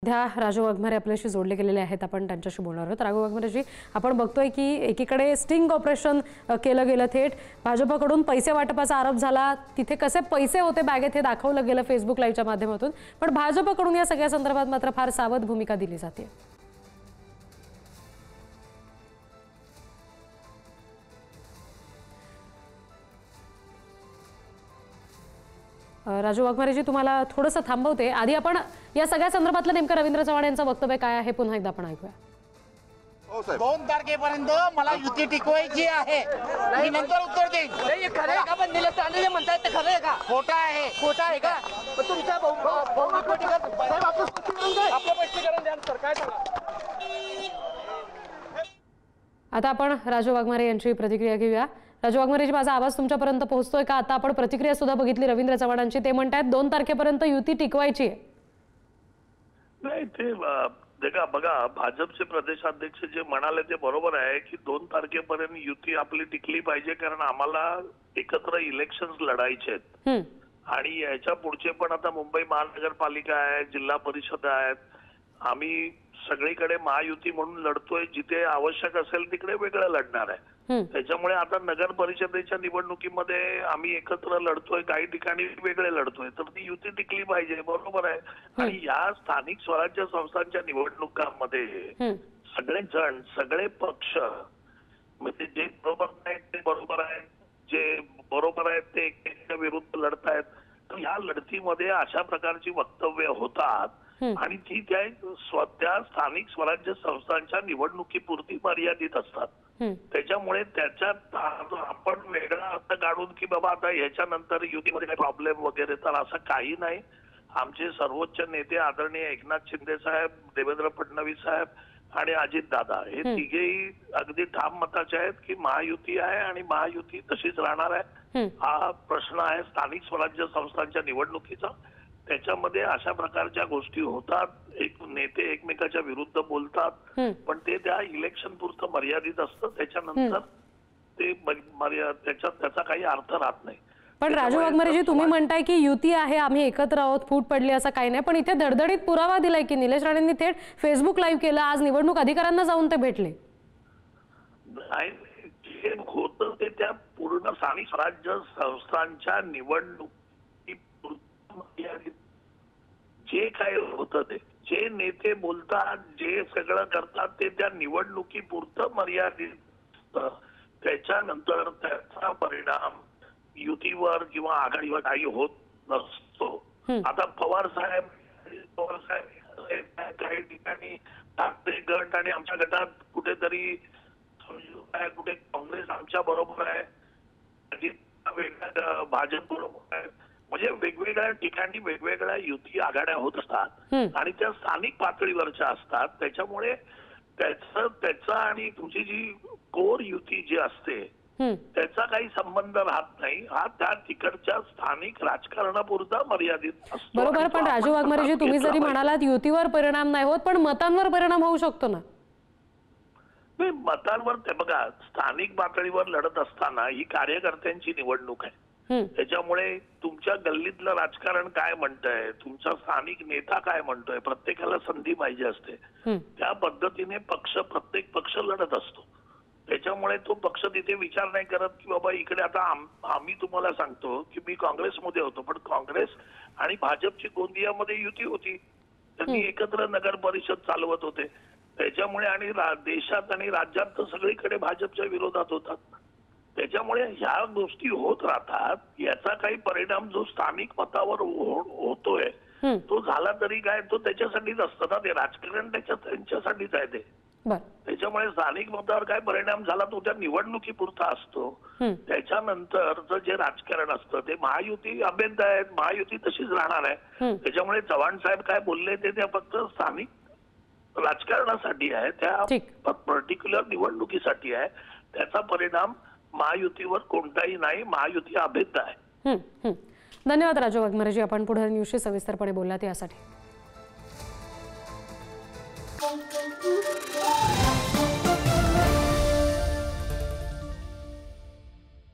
सध्या राजू वाघमारे आपल्याशी जोडले गेलेले आहेत, आपण त्यांच्याशी बोलणार आहोत। राघव वाघमारेजी, आपण बघतोय की एकीकडे स्टिंग ऑपरेशन केलं गेलं, थेट भाजपकडून पैसे वाटपाचा आरोप झाला, तिथे कसे पैसे होते बॅगेत हे दाखवलं गेलं फेसबुक लाईव्हच्या माध्यमातून, पण भाजपकडून या सगळ्या संदर्भात मात्र फार सावध भूमिका दिली जाते। राजू वाघमारेजी, तुम्हाला थोडंसं थांबवते, आधी आपण या सगळ्या संदर्भातलं नेमकं रवींद्र चव्हाण यांचं वक्तव्य काय आहे पुन्हा एकदा आपण ऐकूया। 2 तारखेपर्यंत मला युती टिकवायची आहे, मी नंतर उत्तर देईन। नाही, खरं आहे का? पण निलेश राणे म्हणतात ते खरं आहे का? खोटा आहे। खोटा आहे का? पण तुमच्या आपलं स्पष्टीकरण द्या सर, काय सांगा। आता आपण राजू वाघमारे यांची प्रतिक्रिया घेऊया। राजू वाघमारेजी, माझा आवाज तुमच्यापर्यंत पोहोचतोय का? आता आपण प्रतिक्रिया सुद्धा बघितली रवींद्र चव्हाणांची, ते म्हणतात 2 तारखेपर्यंत युती टिकवायची आहे। नाही, ते बघा, भाजपचे प्रदेशाध्यक्ष जे म्हणाले ते बरोबर आहे की 2 तारखेपर्यंत युती आपली टिकली पाहिजे, कारण आम्हाला एकत्र इलेक्शन्स लढायचे आहेत आणि याच्या पुढचे पण आता मुंबई महानगरपालिका आहे, जिल्हा परिषद आहेत, आम्ही सगळीकडे महायुती म्हणून लढतोय, जिथे आवश्यक असेल तिकडे वेगळं लढणार आहे। त्याच्यामुळे आता नगर परिषदेच्या निवडणुकीमध्ये आम्ही एकत्र लढतोय, काही ठिकाणी वेगळे लढतोय, तर ती युती टिकली पाहिजे, बरोबर आहे। आणि या स्थानिक स्वराज्य संस्थांच्या निवडणुकांमध्ये सगळे जण, सगळे पक्ष, म्हणजे जे बरोबर आहेत ते बरोबर आहेत, जे बरोबर आहेत ते एकमेकांच्या विरुद्ध लढतायत, तर या लढतीमध्ये अशा प्रकारची वक्तव्य होतात आणि ती त्या स्थानिक स्वराज्य संस्थांच्या निवडणुकीपुरती मर्यादित असतात। त्याच्यामुळे त्याच्यात आपण वेगळा अर्थ काढून की बाबा आता ह्याच्यानंतर युतीमध्ये काही प्रॉब्लेम वगैरे, तर असं काही नाही। आमचे सर्वोच्च नेते आदरणीय एकनाथ शिंदे साहेब, देवेंद्र फडणवीस साहेब आणि अजित दादा हे तिघेही अगदी ठाम मताचे आहेत की महायुती आहे आणि महायुती तशीच राहणार आहे। हा प्रश्न आहे स्थानिक स्वराज्य संस्थांच्या निवडणुकीचा, त्याच्यामध्ये अशा प्रकारच्या गोष्टी होतात, एक नेते एकमेकाच्या विरुद्ध बोलतात, पण ते त्या इलेक्शन पुरतं मर्यादित असतं, त्याच्यानंतर ते त्याचा काही अर्थ राहत नाही। पण राजू वाघमारेजी, तुम्ही म्हणताय की युती आहे, आम्ही एकत्र आहोत, फूट पडली असं काही नाही, पण इथे धडधडीत पुरावा दिलाय की निलेश राणेंनी थेट फेसबुक लाईव्ह केलं, आज निवडणूक अधिकाऱ्यांना जाऊन ते भेटले। जे होतं ते त्या पूर्ण स्थानिक स्वराज्य संस्थांच्या निवडणूक जे काय होतं ते, जे नेते बोलतात, जे सगळं करतात ते त्या निवडणुकीपुरतं मर्यादित, त्याच्यानंतर त्याचा परिणाम युतीवर किंवा आघाडीवर काही होत नसतो। आता पवार साहेब काही ठिकाणी ठाकरे गट आणि आमच्या गटात कुठेतरी कुठे काँग्रेस आमच्या बरोबर आहे, भाजप बरोबर आहे, म्हणजे वेगवेगळ्या ठिकाणी वेगवेगळ्या युती आघाड्या होत असतात आणि त्या स्थानिक पातळीवरच्या असतात। त्याच्यामुळे त्याचा आणि तुमची जी कोर युती जी असते त्याचा काही संबंध राहत नाही, हा त्या तिकडच्या स्थानिक राजकारणापुरता मर्यादित असतो। बरोबर, पण राजू वाघमारेजी, तुम्ही जरी म्हणालात युतीवर परिणाम नाही होत, पण मतांवर परिणाम होऊ शकतो ना? नाही, मतांवर ते बघा, स्थानिक पातळीवर लढत असताना ही कार्यकर्त्यांची निवडणूक आहे, त्याच्यामुळे तुमच्या गल्लीतलं राजकारण काय म्हणतंय, तुमचा स्थानिक नेता काय म्हणतोय, प्रत्येकाला संधी पाहिजे असते, त्या पद्धतीने प्रत्येक पक्ष लढत असतो। त्याच्यामुळे तो पक्ष तिथे विचार नाही करत की बाबा इकडे आता आम्ही तुम्हाला सांगतो की मी काँग्रेसमध्ये होतो, पण काँग्रेस आणि भाजपची गोंदियामध्ये युती होती, त्यांनी एकत्र नगर परिषद चालवत होते, त्याच्यामुळे आणि देशात आणि राज्यात तर सगळीकडे भाजपच्या विरोधात होतात, त्याच्यामुळे ह्या गोष्टी होत राहतात। याचा काही परिणाम जो स्थानिक मतावर होतोय तो झाला तरी काय, तो त्याच्यासाठीच असतं ना, ते राजकारण त्यांच्यासाठीच आहे ते। त्याच्यामुळे स्थानिक मतावर काय परिणाम झाला तो त्या निवडणुकीपुरता असतो, त्याच्यानंतरचं जे राजकारण असतं ते महायुती अभेद्य आहे, महायुती तशीच राहणार आहे। त्याच्यामुळे चव्हाण साहेब काय बोलले ते त्या फक्त स्थानिक राजकारणासाठी आहे, त्या पर्टिक्युलर निवडणुकीसाठी आहे, त्याचा परिणाम महायुतीवर कोणताही नाही, महायुती अभेद्य आहे। धन्यवाद राजू वाघमारेजी, आपण पुढे न्यूजशी सविस्तरपणे बोललात यासाठी।